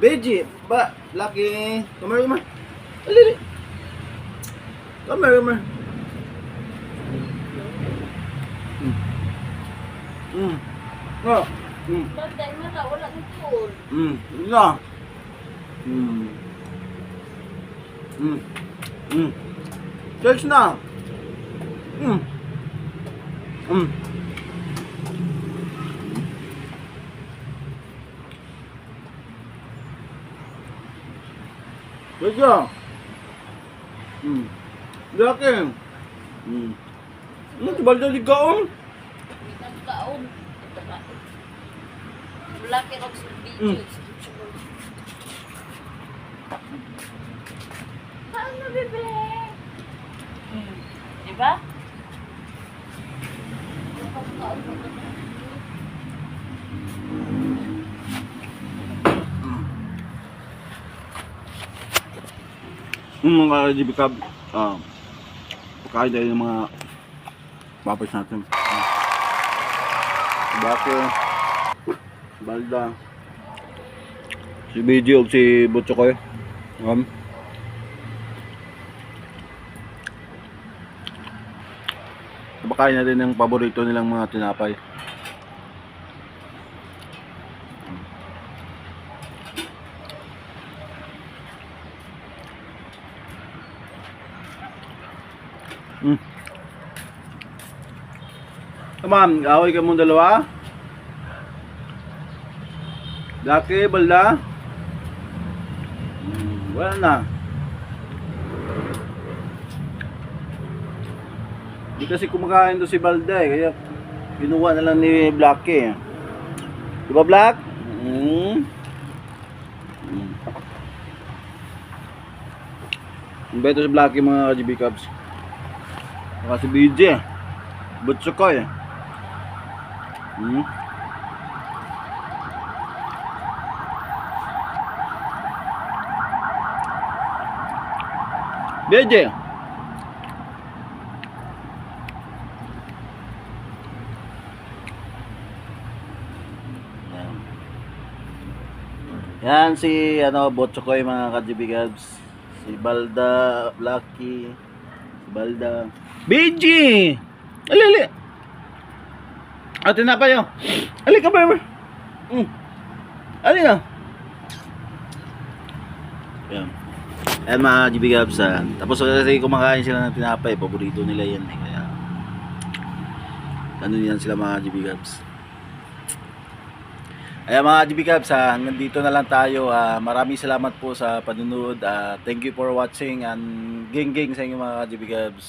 Beji, ba, laki. Come here, come here. Alili. Come here, come here. Oh. Bagay mo na, wala ng tool. Na. Search na. Beja. Laki. Tibal na ligaon. Ang kaon. Wala kay Rox video. Ano, bebe? Diba? Mga GBCab, pagkain dahil ng mga papers natin. Bako, balda, si BG o si Butchokoy. Pagkain natin ng paborito nilang mga tinapay. Ma'am, away ka mong dalawa? Laki, balda? Wala na. Di kasi kumakain doon si Balda eh, kaya kinuha na lang ni Blackie. Di ba, Black? Beto si Blackie mga GB Cubs. Saka si BJ. Butchokoy. BJ. Yan si Butchokoy mga ka-GB Cubs. Si Balda, Blackie, si Balda. BJ! Ali. Ate na kayo. Ali ka ba? Ali na. Yan. Ayan mga GB Cubs. Tapos kasi kumakain sila ng tinapay. Paborito nila yan. Kaya ano yan sila mga GB Cubs. Ayan mga GB Cubs, hanggang dito na lang tayo. Maraming salamat po sa panunood. Thank you for watching and ging sa inyo mga GB Cubs.